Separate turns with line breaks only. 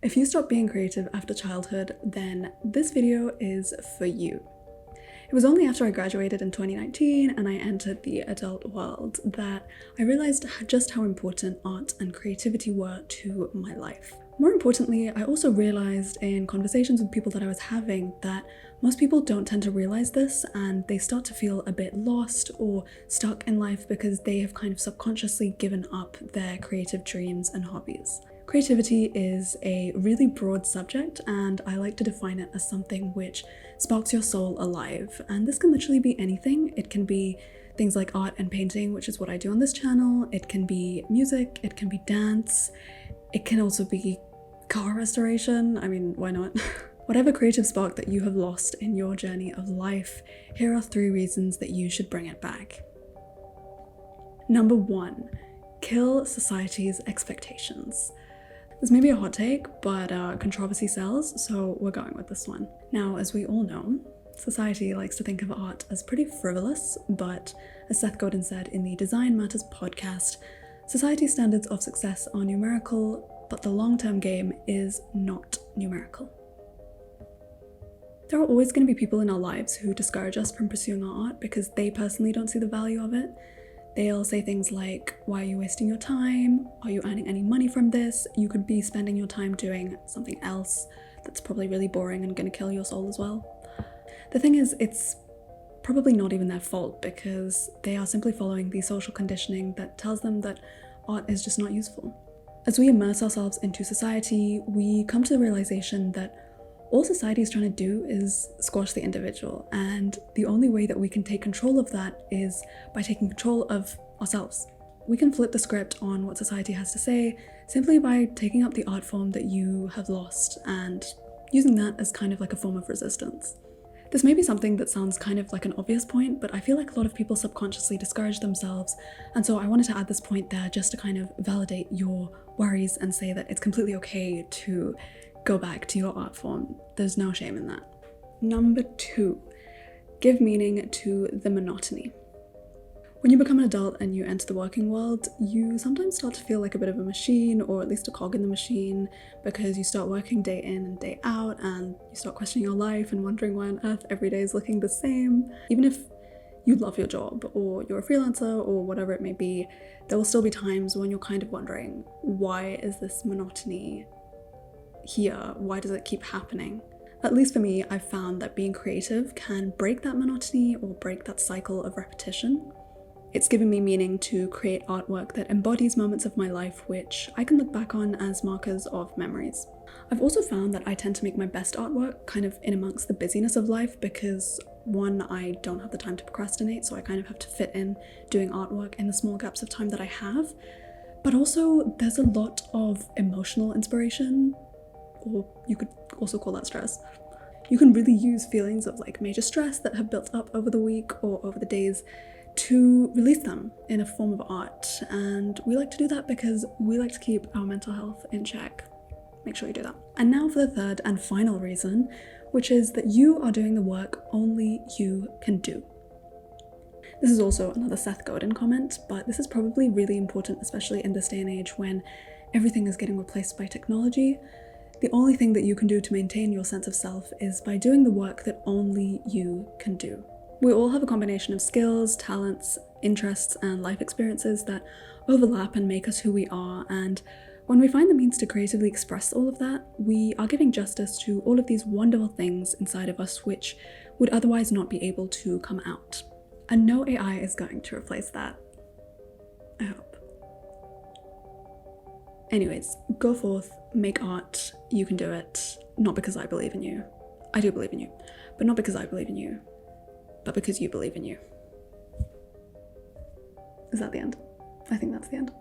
If you stop being creative after childhood, then this video is for you. It was only after I graduated in 2019 and I entered the adult world that I realized just how important art and creativity were to my life. More importantly, I also realized in conversations with people that I was having that most people don't tend to realize this, and they start to feel a bit lost or stuck in life because they have kind of subconsciously given up their creative dreams and hobbies. Creativity is a really broad subject, and I like to define it as something which sparks your soul alive. And this can literally be anything. It can be things like art and painting, which is what I do on this channel. It can be music, it can be dance, it can also be car restoration. I mean, why not? Whatever creative spark that you have lost in your journey of life, here are 3 reasons that you should bring it back. Number 1, kill society's expectations. This may be a hot take, but controversy sells, so we're going with this one. Now, as we all know, society likes to think of art as pretty frivolous, but as Seth Godin said in the Design Matters podcast, society's standards of success are numerical, but the long-term game is not numerical. There are always going to be people in our lives who discourage us from pursuing our art because they personally don't see the value of it. They'll say things like, why are you wasting your time? Are you earning any money from this? You could be spending your time doing something else that's probably really boring and going to kill your soul as well. The thing is, it's probably not even their fault because they are simply following the social conditioning that tells them that art is just not useful. As we immerse ourselves into society, we come to the realization that all society is trying to do is squash the individual, and the only way that we can take control of that is by taking control of ourselves. We can flip the script on what society has to say simply by taking up the art form that you have lost and using that as kind of like a form of resistance. This may be something that sounds kind of like an obvious point, but I feel like a lot of people subconsciously discourage themselves, and so I wanted to add this point there just to kind of validate your worries and say that it's completely okay to go back to your art form. There's no shame in that. Number 2, give meaning to the monotony. When you become an adult and you enter the working world, you sometimes start to feel like a bit of a machine, or at least a cog in the machine, because you start working day in and day out and you start questioning your life and wondering why on earth every day is looking the same. Even if you love your job or you're a freelancer or whatever it may be, there will still be times when you're kind of wondering, why is this monotony here? Why does it keep happening? At least for me, I've found that being creative can break that monotony or break that cycle of repetition. It's given me meaning to create artwork that embodies moments of my life which I can look back on as markers of memories. I've also found that I tend to make my best artwork kind of in amongst the busyness of life because 1, I don't have the time to procrastinate, so I kind of have to fit in doing artwork in the small gaps of time that I have. But also there's a lot of emotional inspiration, or you could also call that stress. You can really use feelings of like major stress that have built up over the week or over the days to release them in a form of art, and we like to do that because we like to keep our mental health in check. Make sure you do that. And now for the 3rd and final reason, which is that you are doing the work only you can do. This is also another Seth Godin comment, but this is probably really important, especially in this day and age when everything is getting replaced by technology. The only thing that you can do to maintain your sense of self is by doing the work that only you can do. We all have a combination of skills, talents, interests, and life experiences that overlap and make us who we are, and when we find the means to creatively express all of that, we are giving justice to all of these wonderful things inside of us which would otherwise not be able to come out. And no AI is going to replace that. I hope. Anyways, go forth, make art, you can do it. Not because I believe in you. I do believe in you, but not because I believe in you, but because you believe in you. Is that the end? I think that's the end.